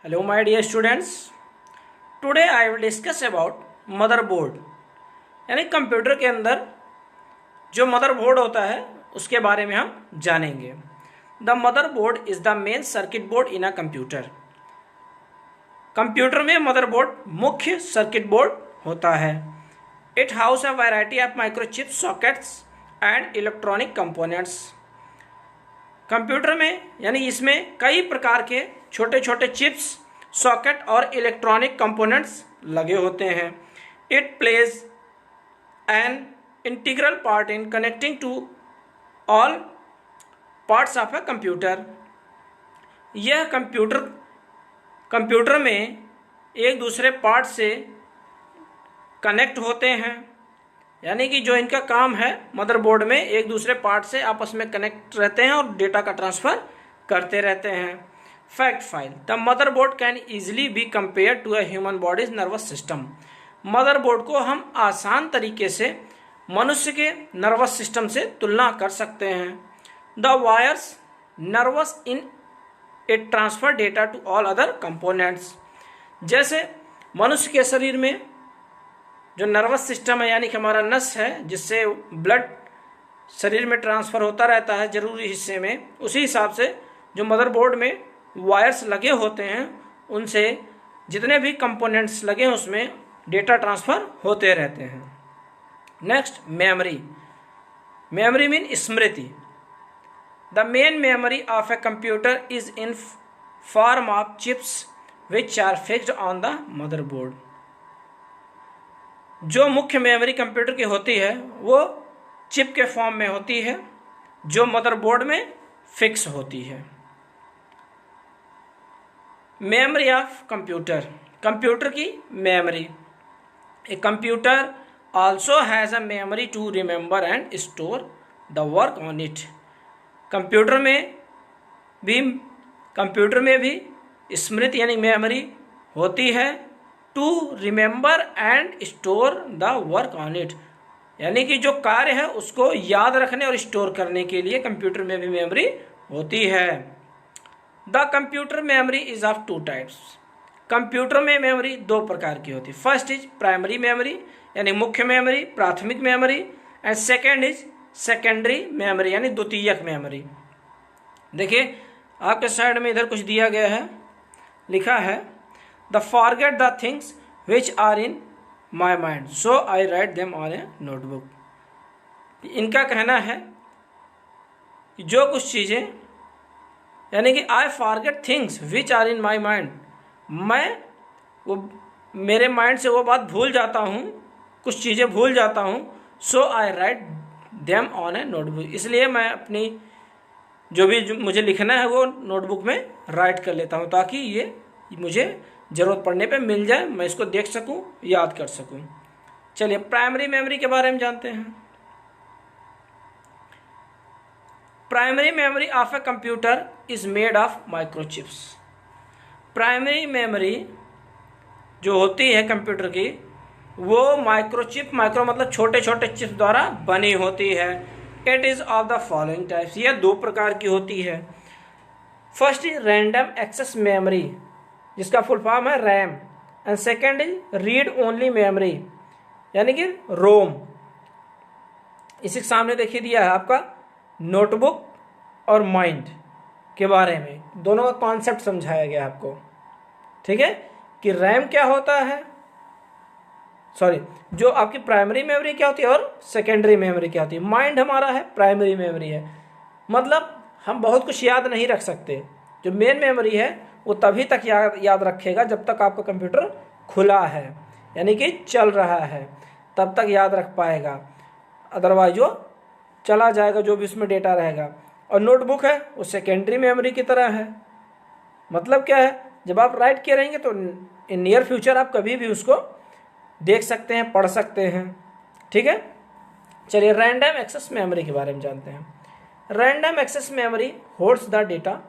Hello my dear students, today I will discuss about motherboard यानी computer के अंदर जो मदरबोर्ड होता है उसके बारे में हम जानेंगे। The motherboard is the main circuit board in a computer. Computer में मदरबोर्ड मुख्य सर्किट बोर्ड होता है। It house a variety of microchip sockets and electronic components. Computer में यानी इसमें कई प्रकार के छोटे छोटे चिप्स, सॉकेट और इलेक्ट्रॉनिक कंपोनेंट्स लगे होते हैं। It plays an integral part in connecting to all parts of a computer. यह कंप्यूटर में एक दूसरे पार्ट से कनेक्ट होते हैं, यानी कि जो इनका काम है मदरबोर्ड में एक दूसरे पार्ट से आपस में कनेक्ट रहते हैं और डेटा का ट्रांसफ़र करते रहते हैं। Fact file, the motherboard can easily be compare to a human body's nervous system. Motherboard को हम आसान तरीके से मनुष्य के नर्वस सिस्टम से तुलना कर सकते हैं। The wires nervous in it transfer data to all other components. जैसे मनुष्य के शरीर में जो नर्वस सिस्टम है यानी कि हमारा नस है जिससे ब्लड शरीर में ट्रांसफ़र होता रहता है ज़रूरी हिस्से में, उसी हिसाब से जो मदरबोर्ड में वायर्स लगे होते हैं उनसे जितने भी कंपोनेंट्स लगे हैं उसमें डेटा ट्रांसफ़र होते रहते हैं। Next, memory. मेमोरी मीन स्मृति। The main memory of a computer is in form of chips which are fixed on the motherboard. जो मुख्य मेमोरी कंप्यूटर की होती है वो चिप के फॉर्म में होती है जो मदरबोर्ड में फिक्स होती है। मेमोरी ऑफ कंप्यूटर, कंप्यूटर की memory. A computer also has a memory to remember and store the work on it. Computer में भी स्मृति यानी मेमोरी होती है to remember and store the work on it, यानी कि जो कार्य है उसको याद रखने और स्टोर करने के लिए कंप्यूटर में भी मेमोरी होती है। The computer memory is of two types. Computer में मेमोरी दो प्रकार की होती है। फर्स्ट इज प्राइमरी मेमोरी यानी मुख्य मेमोरी, प्राथमिक memory, and second is secondary memory यानी द्वितीयक मेमोरी। देखिए आपके साइड में इधर कुछ दिया गया है, लिखा है the forget the things which are in my mind so I write them on a notebook. इनका कहना है कि जो कुछ चीज़ें यानी कि I forget things which are in my mind, मैं वो मेरे माइंड से वो बात भूल जाता हूँ, कुछ चीज़ें भूल जाता हूँ। So I write them on a notebook, इसलिए मैं अपनी जो भी मुझे लिखना है वो नोटबुक में राइट कर लेता हूँ ताकि ये मुझे ज़रूरत पड़ने पे मिल जाए, मैं इसको देख सकूं, याद कर सकूं। चलिए प्राइमरी मेमोरी के बारे में जानते हैं। Primary memory of a computer is made of microchips. Primary memory जो होती है कंप्यूटर की वो माइक्रोचिप, माइक्रो मतलब छोटे छोटे चिप्स द्वारा बनी होती है। It is of the following types, यह दो प्रकार की होती है। First is random access memory जिसका फुल फॉर्म है RAM, and second is read only memory यानी कि रोम। इसी के सामने देखिए दिया है आपका नोटबुक और माइंड के बारे में, दोनों का कॉन्सेप्ट समझाया गया आपको। ठीक है कि रैम क्या होता है, सॉरी जो आपकी प्राइमरी मेमोरी क्या होती है और सेकेंडरी मेमोरी क्या होती है। माइंड हमारा है, प्राइमरी मेमोरी है, मतलब हम बहुत कुछ याद नहीं रख सकते। जो मेन मेमोरी है वो तभी तक याद रखेगा जब तक आपका कंप्यूटर खुला है यानी कि चल रहा है, तब तक याद रख पाएगा, अदरवाइज वो चला जाएगा जो भी उसमें डेटा रहेगा। और नोटबुक है वो सेकेंडरी मेमोरी की तरह है। मतलब क्या है, जब आप राइट किए रहेंगे तो इन नियर फ्यूचर आप कभी भी उसको देख सकते हैं, पढ़ सकते हैं। ठीक है, चलिए रैंडम एक्सेस मेमोरी के बारे में जानते हैं। Random access memory holds the data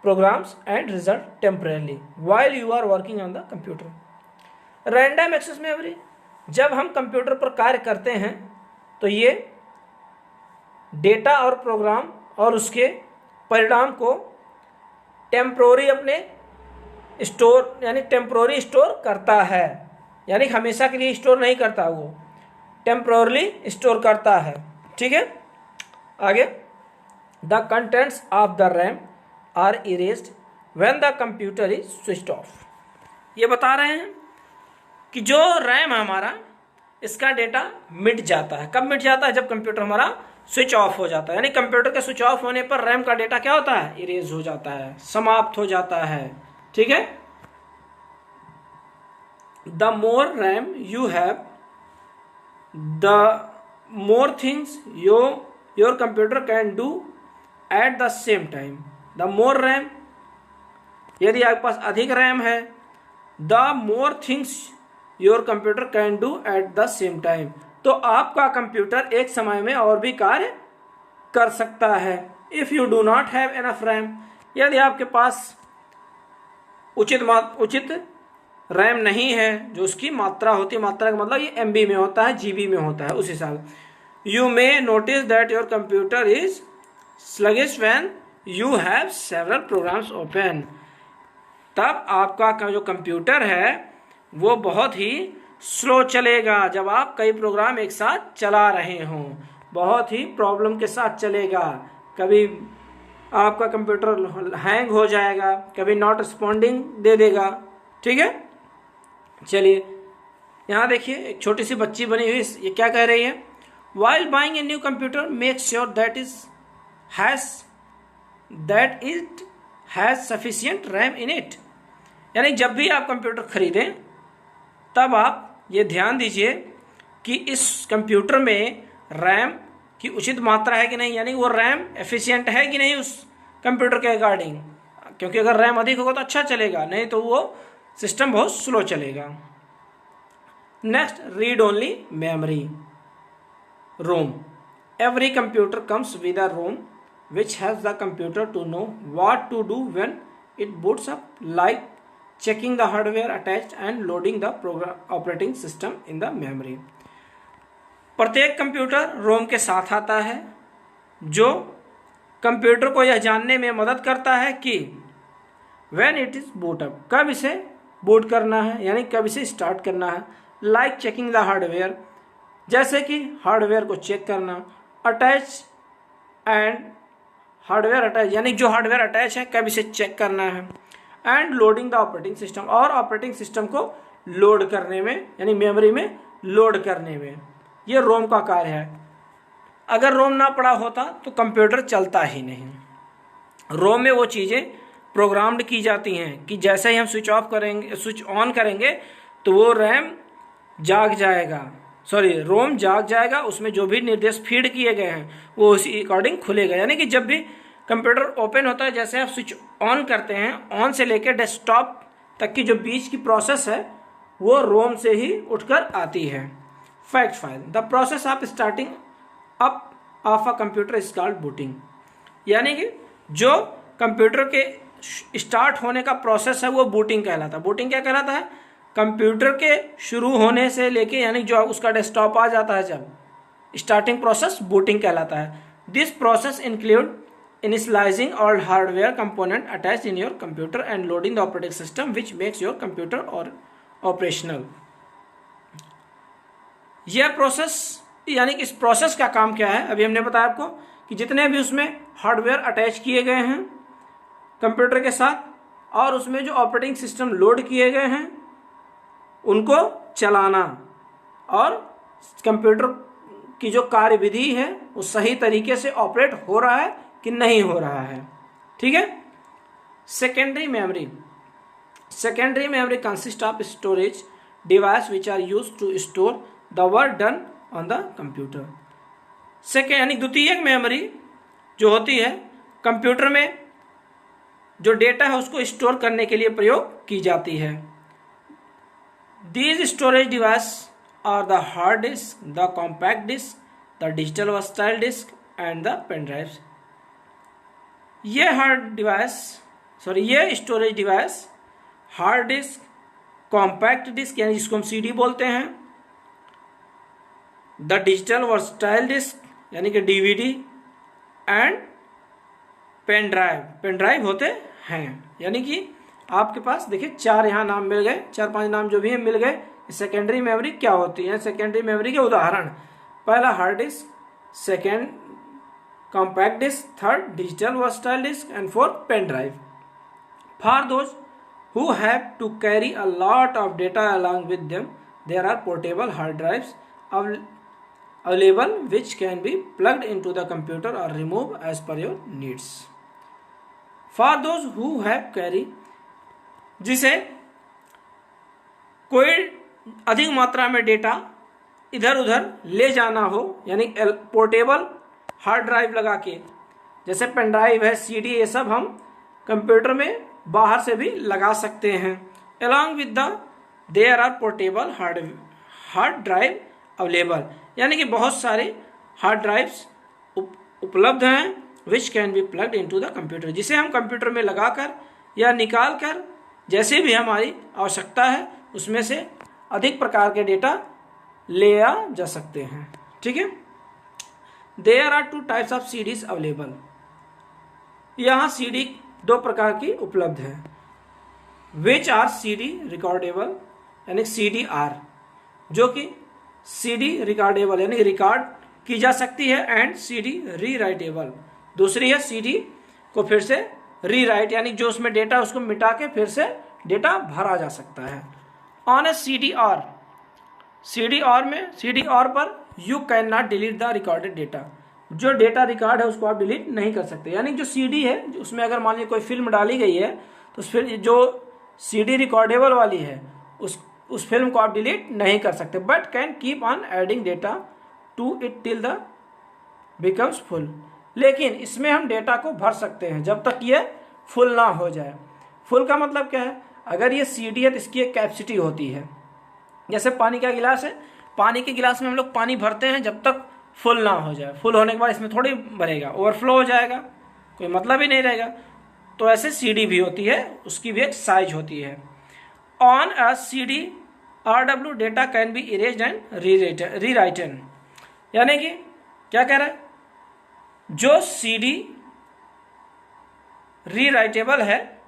programs and result temporarily while you are working on the computer. Random access memory, जब हम कंप्यूटर पर कार्य करते हैं तो ये डेटा और प्रोग्राम और उसके परिणाम को टेम्प्रोरी अपने स्टोर यानी टेम्पोररी स्टोर करता है, यानी हमेशा के लिए स्टोर नहीं करता, वो टेम्पोरली स्टोर करता है। ठीक है, आगे, the contents of the RAM are erased when the computer is switched off. ये बता रहे हैं कि जो रैम है हमारा, इसका डेटा मिट जाता है। कब मिट जाता है? जब कंप्यूटर हमारा स्विच ऑफ हो जाता है, यानी कंप्यूटर के स्विच ऑफ होने पर रैम का डेटा क्या होता है? इरेज हो जाता है, समाप्त हो जाता है। ठीक है, the more RAM you have the more things your computer can do at the same time. The more RAM, यदि आपके पास अधिक रैम है, the more things your computer can do at the same time, तो आपका computer एक समय में और भी कार्य कर सकता है। If you do not have enough RAM, यदि आपके पास उचित रैम नहीं है, जो उसकी मात्रा होती है, मात्रा का मतलब ये MB में होता है, GB में होता है, उस हिसाब। You may notice that your computer is sluggish when you have several programs open। तब आपका जो कंप्यूटर है वो बहुत ही स्लो चलेगा जब आप कई प्रोग्राम एक साथ चला रहे हों, बहुत ही प्रॉब्लम के साथ चलेगा। कभी आपका कंप्यूटर हैंग हो जाएगा, कभी नॉट रिस्पॉन्डिंग दे देगा। ठीक है, चलिए यहाँ देखिए, एक छोटी सी बच्ची बनी हुई, ये क्या कह रही है? While buying a new computer, make sure that it has sufficient RAM in it। यानी जब भी आप कंप्यूटर खरीदें तब आप ये ध्यान दीजिए कि इस कंप्यूटर में रैम की उचित मात्रा है कि नहीं, यानी वो रैम एफिशिएंट है कि नहीं उस कंप्यूटर के अकॉर्डिंग, क्योंकि अगर रैम अधिक होगा तो अच्छा चलेगा, नहीं तो वो सिस्टम बहुत स्लो चलेगा। Next, read only memory ROM. Every computer comes with a ROM which helps the computer to know what to do when it boots up, like checking the hardware attached and loading the operating system in the memory। प्रत्येक computer रोम के साथ आता है जो computer को यह जानने में मदद करता है कि when it is boot up, कब इसे बूट करना है, यानी कब इसे स्टार्ट करना है। like checking the hardware, जैसे कि हार्डवेयर को चेक करना। अटैच एंड हार्डवेयर अटैच, यानी जो हार्डवेयर अटैच है कब इसे चेक करना है। And loading the operating system, और ऑपरेटिंग सिस्टम को लोड करने में, यानी मेमोरी में लोड करने में, ये रोम का कार्य है। अगर रोम ना पड़ा होता तो कंप्यूटर चलता ही नहीं। रोम में वो चीज़ें प्रोग्राम्ड की जाती हैं कि जैसे ही हम स्विच ऑन करेंगे तो वो रोम जाग जाएगा, उसमें जो भी निर्देश फीड किए गए हैं वो उसी अकॉर्डिंग खुलेगा। यानी कि जब भी कंप्यूटर ओपन होता है, जैसे आप स्विच ऑन करते हैं, ऑन से लेकर डेस्कटॉप तक की जो बीच की प्रोसेस है वो रोम से ही उठकर आती है। Fact file, the process of starting up of a computer is called booting. यानी कि जो कंप्यूटर के स्टार्ट होने का प्रोसेस है वो बूटिंग कहलाता है। बूटिंग क्या कहलाता है? कंप्यूटर के शुरू होने से लेके, यानी जो उसका डेस्कटॉप आ जाता है, जब स्टार्टिंग प्रोसेस बूटिंग कहलाता है। This process include initialising all hardware component attached in your computer and loading the operating system which makes your computer और ऑपरेशनल। यह प्रोसेस, यानी कि इस प्रोसेस का काम क्या है, अभी हमने बताया आपको कि जितने भी उसमें हार्डवेयर अटैच किए गए हैं कंप्यूटर के साथ और उसमें जो ऑपरेटिंग सिस्टम लोड किए गए हैं उनको चलाना, और कंप्यूटर की जो कार्यविधि है वो सही तरीके से ऑपरेट हो रहा है कि नहीं हो रहा है। ठीक है। Secondary memory, secondary memory consist of storage device which are used to store the work done on the computer. Second यानी द्वितीयक मेमोरी जो होती है कंप्यूटर में जो डेटा है उसको स्टोर करने के लिए प्रयोग की जाती है। These storage devices are the hard disk, the compact disk, the digital versatile disk and the pen drives। ये storage device hard disk, compact disc यानी जिसको हम CD बोलते हैं, द डिजिटल वर्सटाइल डिस्क यानी कि DVD एंड पेन ड्राइव होते हैं। यानी कि आपके पास देखिए 4 यहाँ नाम मिल गए, 4-5 नाम जो भी है मिल गए। सेकेंडरी मेमोरी क्या होती है? सेकेंडरी मेमोरी के उदाहरण, पहला hard disk, second compact disc, third digital versatile disc and fourth pen drive. For those who have to carry a lot of data along with them, there are portable hard drives available which can be plugged into the computer or removed as per your needs. For those who have carry, जिसे कोई अधिक मात्रा में data इधर उधर ले जाना हो, यानी पोर्टेबल हार्ड ड्राइव लगा के, जैसे पेन ड्राइव है, सीडी, ये सब हम कंप्यूटर में बाहर से भी लगा सकते हैं। Along with the there are portable hard drive available, यानी कि बहुत सारे हार्ड ड्राइव्स उपलब्ध हैं which can be plugged into the computer, जिसे हम कंप्यूटर में लगाकर या निकाल कर जैसे भी हमारी आवश्यकता है उसमें से अधिक प्रकार के डेटा ले आ जा सकते हैं। ठीक है। There are 2 types of CDs available, यहाँ सीडी 2 प्रकार की उपलब्ध है। विच आर सीडी रिकॉर्डेबल, यानी सीडी आर, जो कि सीडी रिकॉर्डेबल यानी रिकॉर्ड की जा सकती है, एंड सीडी रीराइटेबल, दूसरी है सीडी को फिर से रीराइट, यानी जो उसमें डेटा उसको मिटा के फिर से डेटा भरा जा सकता है। On A CD are, CD are में, सीडी आर पर you can not delete the recorded data, जो डेटा रिकॉर्ड है उसको आप डिलीट नहीं कर सकते। यानी जो सीडी है उसमें अगर मान लीजिए कोई फिल्म डाली गई है तो फिर जो सीडी रिकॉर्डेबल वाली है उस फिल्म को आप डिलीट नहीं कर सकते, but can keep on adding data to it till the becomes full. लेकिन इसमें हम डेटा को भर सकते हैं जब तक ये फुल ना हो जाए। फुल का मतलब क्या है? अगर ये सीडी है तो इसकी एक कैपेसिटी होती है, जैसे पानी का गिलास है, पानी के गिलास में हम लोग पानी भरते हैं जब तक फुल ना हो जाए, फुल होने के बाद इसमें थोड़ी भरेगा, ओवरफ्लो हो जाएगा, कोई मतलब ही नहीं रहेगा। तो ऐसे सीडी भी होती है, उसकी भी एक साइज होती है। On a CD RW data can be erased and rewritten, यानी कि क्या कह रहा है? जो सीडी रीराइटेबल है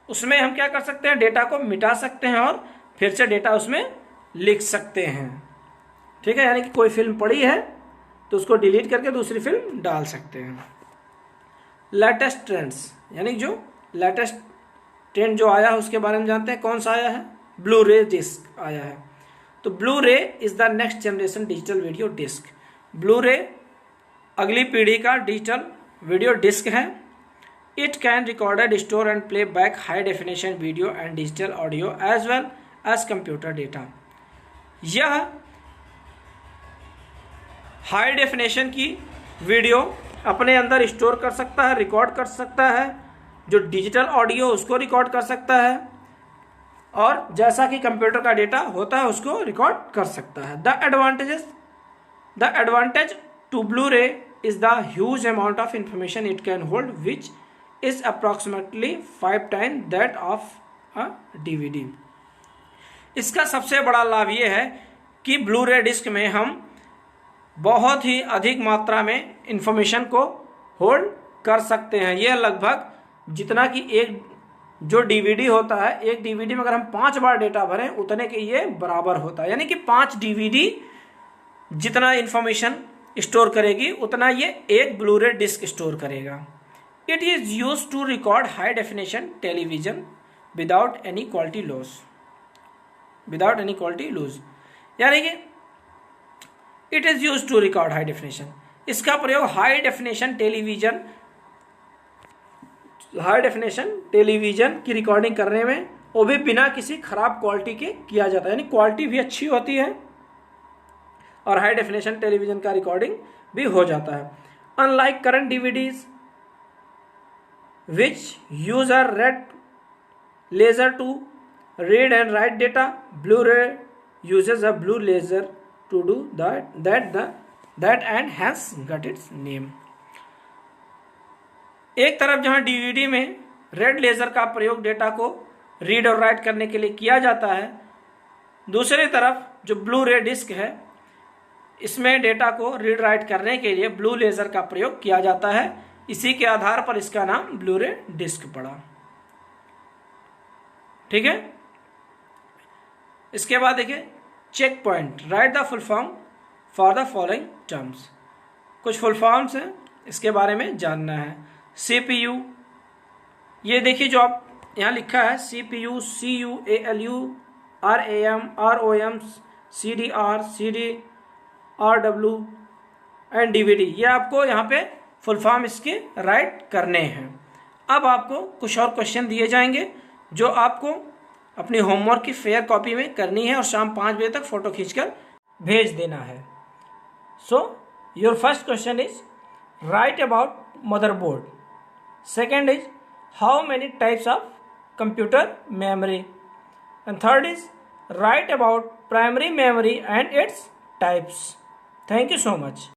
उसमें हम क्या कर सकते हैं? डेटा को मिटा सकते हैं और फिर से डेटा उसमें लिख सकते हैं। ठीक है, यानी कि कोई फिल्म पड़ी है तो उसको डिलीट करके दूसरी फिल्म डाल सकते हैं। लेटेस्ट ट्रेंड्स, यानी जो लेटेस्ट ट्रेंड जो आया है उसके बारे में जानते हैं। कौन सा आया है? ब्लू रे डिस्क आया है। तो Blu ray is the next generation digital video disc. Blu ray अगली पीढ़ी का डिजिटल वीडियो डिस्क है। It can recorded, store and play back high definition video and digital audio as well as computer data. यह high definition की video अपने अंदर store कर सकता है, रिकॉर्ड कर सकता है, जो डिजिटल ऑडियो उसको रिकॉर्ड कर सकता है, और जैसा कि कंप्यूटर का डेटा होता है उसको रिकॉर्ड कर सकता है। The advantage to blue ray is the huge amount of information it can hold which is approximately 5 times that of a DVD। इसका सबसे बड़ा लाभ ये है कि ब्लू रे डिस्क में हम बहुत ही अधिक मात्रा में इंफॉर्मेशन को होल्ड कर सकते हैं। यह लगभग जितना कि एक जो DVD होता है, एक DVD में अगर हम 5 बार डेटा भरें उतने के ये बराबर होता है, यानी कि 5 DVD जितना इंफॉर्मेशन स्टोर करेगी उतना ये एक ब्लू रे डिस्क स्टोर करेगा। It is use to record high definition television without any quality loss, यानी कि it is use to record high definition, इसका प्रयोग हाई डेफिनेशन टेलीविजन की रिकॉर्डिंग करने में, वो भी बिना किसी खराब क्वालिटी के किया जाता है, यानी क्वालिटी भी अच्छी होती है और हाई डेफिनेशन टेलीविजन का रिकॉर्डिंग भी हो जाता है। Unlike current DVDs which use a red laser to read and write data, Blu-ray uses a blue laser to do that and hence got its name। एक तरफ जहां DVD में red laser का प्रयोग डेटा को रीड और right करने के लिए किया जाता है, दूसरी तरफ जो ब्लू रे डिस्क है इसमें डेटा को रीड राइट करने के लिए ब्लू लेजर का प्रयोग किया जाता है। इसी के आधार पर इसका नाम ब्लू रे डिस्क पड़ा। ठीक है। इसके बाद देखिए checkpoint, write the full form for the following terms. कुछ फुल फॉर्म्स हैं, इसके बारे में जानना है। CPU, ये देखिए जो आप यहाँ लिखा है CPU, CUALU, RAM, ROM, CDR, CDRW and DVD, ये आपको यहाँ पे फुल फॉर्म इसके राइट करने हैं। अब आपको कुछ और क्वेश्चन दिए जाएंगे जो आपको अपनी होमवर्क की फेयर कॉपी में करनी है और शाम 5 बजे तक फ़ोटो खींचकर भेज देना है। So your first question is right about motherboard, second is how many types of computer memory, and third is right about primary memory and its types. Thank you so much.